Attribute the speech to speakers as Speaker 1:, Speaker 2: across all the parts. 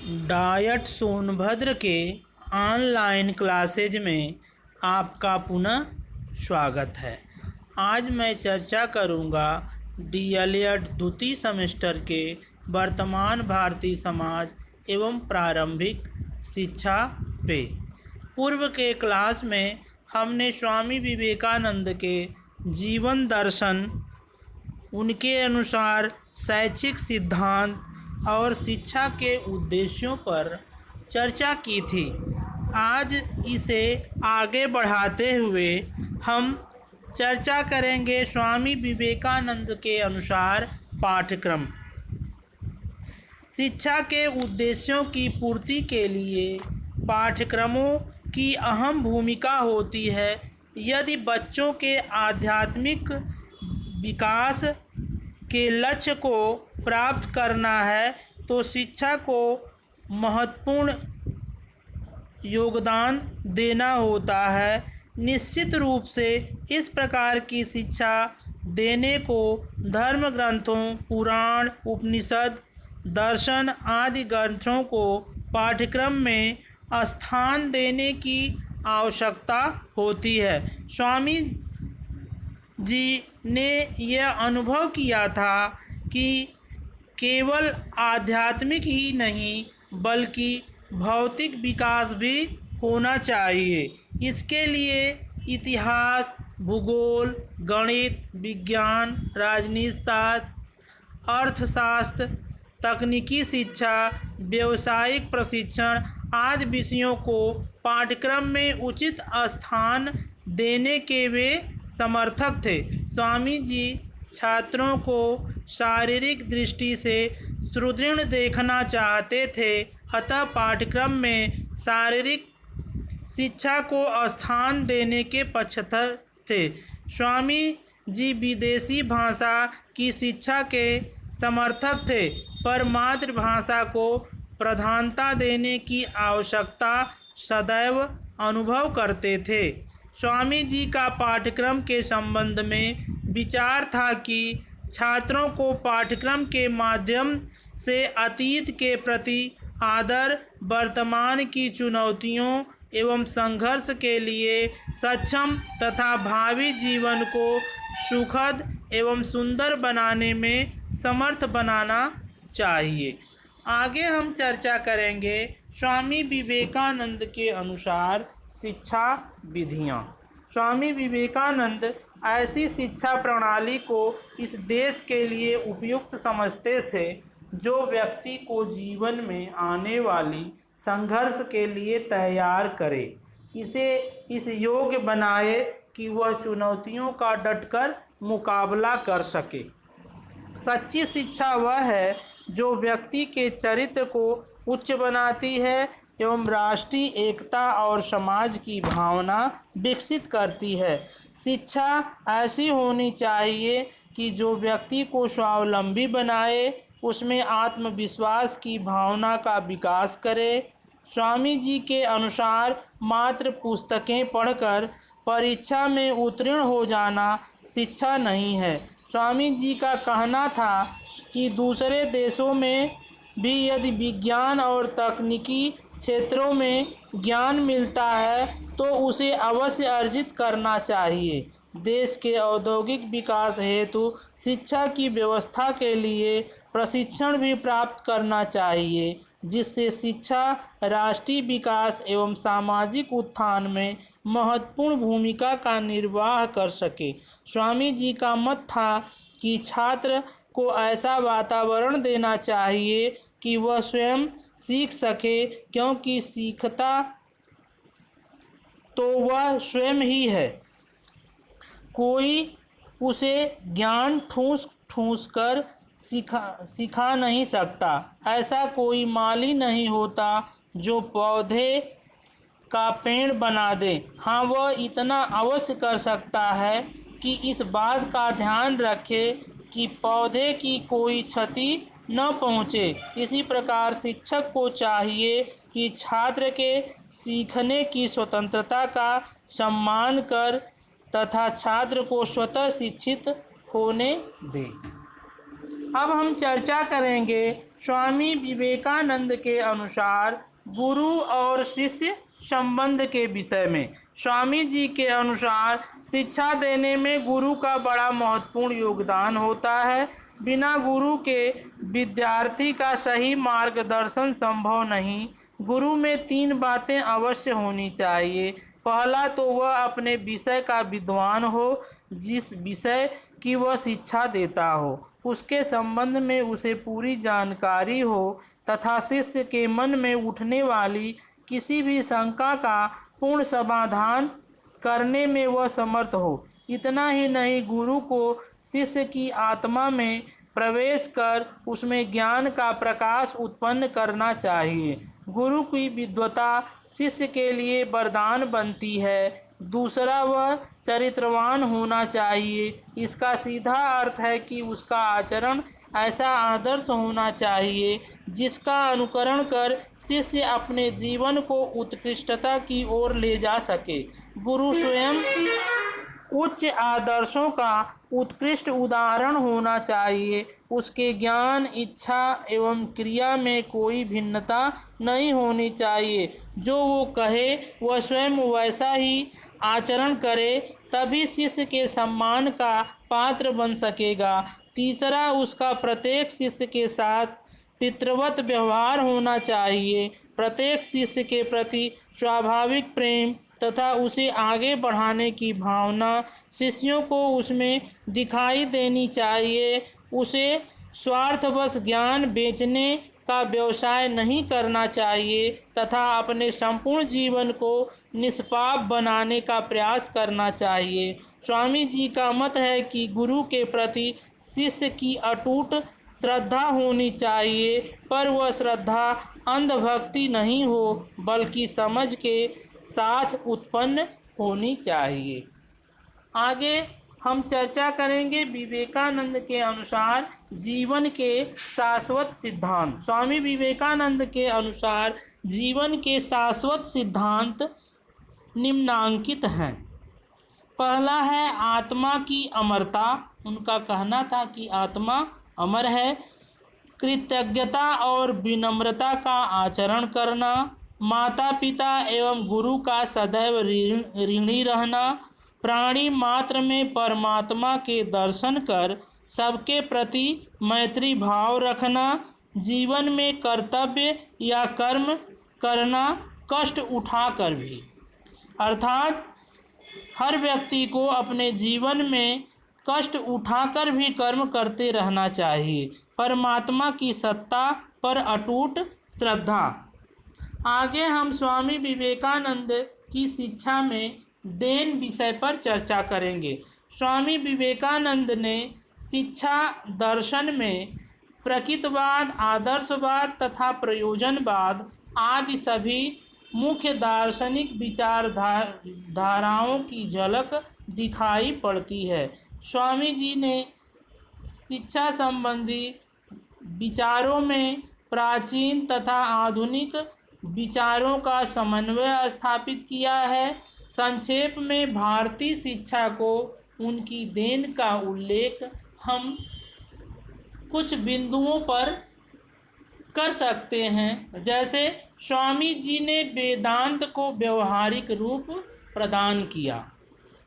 Speaker 1: Diet Sonbhadra के online classes में आपका पुनः स्वागत है। आज मैं चर्चा करूंगा डीएलएड द्वितीय सेमेस्टर के वर्तमान भारतीय समाज एवं प्रारंभिक शिक्षा पे। पूर्व के क्लास में हमने स्वामी विवेकानंद के जीवन दर्शन, उनके अनुसार शैक्षिक सिद्धांत और शिक्षा के उद्देश्यों पर चर्चा की थी। आज इसे आगे बढ़ाते हुए हम चर्चा करेंगे स्वामी विवेकानंद के अनुसार पाठ्यक्रम। शिक्षा के उद्देश्यों की पूर्ति के लिए पाठ्यक्रमों की अहम भूमिका होती है। यदि बच्चों के आध्यात्मिक विकास के लक्ष्य को प्राप्त करना है तो शिक्षा को महत्वपूर्ण योगदान देना होता है। निश्चित रूप से इस प्रकार की शिक्षा देने को धर्म ग्रंथों, पुराण, उपनिषद, दर्शन आदि ग्रंथों को पाठ्यक्रम में स्थान देने की आवश्यकता होती है। स्वामी जी ने यह अनुभव किया था कि केवल आध्यात्मिक ही नहीं बल्कि भौतिक विकास भी होना चाहिए। इसके लिए इतिहास, भूगोल, गणित, विज्ञान, राजनीति शास्त्र, अर्थशास्त्र, तकनीकी शिक्षा, व्यावसायिक प्रशिक्षण आदि विषयों को पाठ्यक्रम में उचित स्थान देने के वे समर्थक थे। स्वामी जी छात्रों को शारीरिक दृष्टि से सुदृढ़ देखना चाहते थे, अतः पाठ्यक्रम में शारीरिक शिक्षा को स्थान देने के पक्षधर थे। स्वामी जी विदेशी भाषा की शिक्षा के समर्थक थे, पर मातृभाषा को प्रधानता देने की आवश्यकता सदैव अनुभव करते थे। स्वामी जी का पाठ्यक्रम के संबंध में विचार था कि छात्रों को पाठ्यक्रम के माध्यम से अतीत के प्रति आदर, वर्तमान की चुनौतियों एवं संघर्ष के लिए सक्षम तथा भावी जीवन को सुखद एवं सुंदर बनाने में समर्थ बनाना चाहिए। आगे हम चर्चा करेंगे स्वामी विवेकानंद के अनुसार शिक्षा विधियाँ। स्वामी विवेकानंद ऐसी शिक्षा प्रणाली को इस देश के लिए उपयुक्त समझते थे जो व्यक्ति को जीवन में आने वाली संघर्ष के लिए तैयार करे, इसे इस योग्य बनाए कि वह चुनौतियों का डटकर मुकाबला कर सके। सच्ची शिक्षा वह है जो व्यक्ति के चरित्र को उच्च बनाती है एवं राष्ट्रीय एकता और समाज की भावना विकसित करती है। शिक्षा ऐसी होनी चाहिए कि जो व्यक्ति को स्वावलंबी बनाए, उसमें आत्मविश्वास की भावना का विकास करे। स्वामी जी के अनुसार मात्र पुस्तकें पढ़कर परीक्षा में उत्तीर्ण हो जाना शिक्षा नहीं है। स्वामी जी का कहना था कि दूसरे देशों में भी यदि विज्ञान और तकनीकी क्षेत्रों में ज्ञान मिलता है तो उसे अवश्य अर्जित करना चाहिए। देश के औद्योगिक विकास हेतु शिक्षा की व्यवस्था के लिए प्रशिक्षण भी प्राप्त करना चाहिए, जिससे शिक्षा राष्ट्रीय विकास एवं सामाजिक उत्थान में महत्वपूर्ण भूमिका का निर्वाह कर सके। स्वामी जी का मत था कि छात्र को ऐसा वातावरण देना चाहिए कि वह स्वयं सीख सके, क्योंकि सीखता तो वह स्वयं ही है। कोई उसे ज्ञान ठूस ठूस कर सिखा नहीं सकता। ऐसा कोई माली नहीं होता जो पौधे का पेड़ बना दे। हाँ, वह इतना अवश्य कर सकता है कि इस बात का ध्यान रखे कि पौधे की कोई क्षति न पहुँचे। इसी प्रकार शिक्षक को चाहिए कि छात्र के सीखने की स्वतंत्रता का सम्मान कर तथा छात्र को स्वतः शिक्षित होने दे। अब हम चर्चा करेंगे स्वामी विवेकानंद के अनुसार गुरु और शिष्य संबंध के विषय में। स्वामी जी के अनुसार शिक्षा देने में गुरु का बड़ा महत्वपूर्ण योगदान होता है। बिना गुरु के विद्यार्थी का सही मार्गदर्शन संभव नहीं। गुरु में 3 बातें अवश्य होनी चाहिए। पहला तो वह अपने विषय का विद्वान हो, जिस विषय की वह शिक्षा देता हो उसके संबंध में उसे पूरी जानकारी हो तथा शिष्य के मन में उठने वाली किसी भी शंका का पूर्ण समाधान करने में वह समर्थ हो। इतना ही नहीं, गुरु को शिष्य की आत्मा में प्रवेश कर उसमें ज्ञान का प्रकाश उत्पन्न करना चाहिए। गुरु की विद्वता शिष्य के लिए वरदान बनती है। दूसरा, वह चरित्रवान होना चाहिए। इसका सीधा अर्थ है कि उसका आचरण ऐसा आदर्श होना चाहिए जिसका अनुकरण कर शिष्य अपने जीवन को उत्कृष्टता की ओर ले जा सके। गुरु स्वयं उच्च आदर्शों का उत्कृष्ट उदाहरण होना चाहिए। उसके ज्ञान, इच्छा एवं क्रिया में कोई भिन्नता नहीं होनी चाहिए। जो वो कहे वह स्वयं वैसा ही आचरण करे, तभी शिष्य के सम्मान का पात्र बन सकेगा। तीसरा, उसका प्रत्येक शिष्य के साथ पितृवत व्यवहार होना चाहिए। प्रत्येक शिष्य के प्रति स्वाभाविक प्रेम तथा उसे आगे बढ़ाने की भावना शिष्यों को उसमें दिखाई देनी चाहिए। उसे स्वार्थवश ज्ञान बेचने का व्यवसाय नहीं करना चाहिए तथा अपने संपूर्ण जीवन को निष्पाप बनाने का प्रयास करना चाहिए। स्वामी जी का मत है कि गुरु के प्रति शिष्य की अटूट श्रद्धा होनी चाहिए, पर वह श्रद्धा अंधभक्ति नहीं हो बल्कि समझ के साथ उत्पन्न होनी चाहिए। आगे हम चर्चा करेंगे विवेकानंद के अनुसार जीवन के शाश्वत सिद्धांत। स्वामी विवेकानंद के अनुसार जीवन के शाश्वत सिद्धांत निम्नांकित हैं। पहला है आत्मा की अमरता। उनका कहना था कि आत्मा अमर है। कृतज्ञता और विनम्रता का आचरण करना, माता पिता एवं गुरु का सदैव ऋणी रहना, प्राणी मात्र में परमात्मा के दर्शन कर सबके प्रति मैत्री भाव रखना, जीवन में कर्तव्य या कर्म करना कष्ट उठाकर भी, अर्थात हर व्यक्ति को अपने जीवन में कष्ट उठाकर भी कर्म करते रहना चाहिए। परमात्मा की सत्ता पर अटूट श्रद्धा। आगे हम स्वामी विवेकानंद की शिक्षा में देन विषय पर चर्चा करेंगे। स्वामी विवेकानंद ने शिक्षा दर्शन में प्रकृतवाद, आदर्शवाद तथा प्रयोजनवाद आदि सभी मुख्य दार्शनिक विचारधाराओं की झलक दिखाई पड़ती है। स्वामी जी ने शिक्षा संबंधी विचारों में प्राचीन तथा आधुनिक विचारों का समन्वय स्थापित किया है। संक्षेप में भारतीय शिक्षा को उनकी देन का उल्लेख हम कुछ बिंदुओं पर कर सकते हैं। जैसे स्वामी जी ने वेदांत को व्यवहारिक रूप प्रदान किया।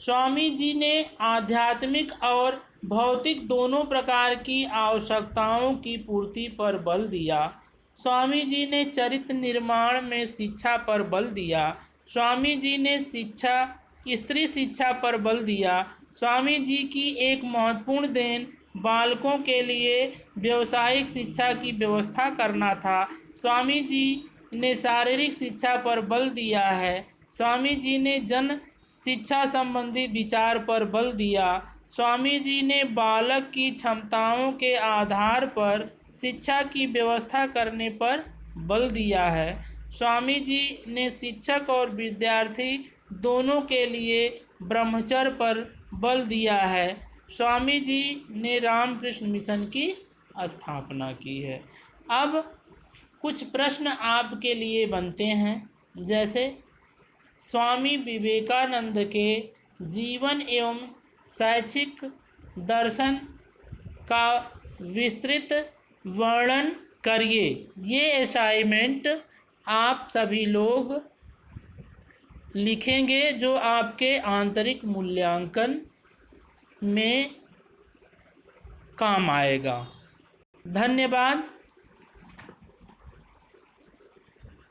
Speaker 1: स्वामी जी ने आध्यात्मिक और भौतिक दोनों प्रकार की आवश्यकताओं की पूर्ति पर बल दिया। स्वामी जी ने चरित्र निर्माण में शिक्षा पर बल दिया। स्वामी जी ने स्त्री शिक्षा पर बल दिया। स्वामी जी की एक महत्वपूर्ण देन बालकों के लिए व्यावसायिक शिक्षा की व्यवस्था करना था। स्वामी जी ने शारीरिक शिक्षा पर बल दिया है। स्वामी जी ने जन शिक्षा संबंधी विचार पर बल दिया। स्वामी जी ने बालक की क्षमताओं के आधार पर शिक्षा की व्यवस्था करने पर बल दिया है। स्वामी जी ने शिक्षक और विद्यार्थी दोनों के लिए ब्रह्मचर्य पर बल दिया है। स्वामी जी ने रामकृष्ण मिशन की स्थापना की है। अब कुछ प्रश्न आपके लिए बनते हैं, जैसे स्वामी विवेकानंद के जीवन एवं शैक्षिक दर्शन का विस्तृत वर्णन करिए। ये असाइनमेंट आप सभी लोग लिखेंगे जो आपके आंतरिक मूल्यांकन में काम आएगा। धन्यवाद।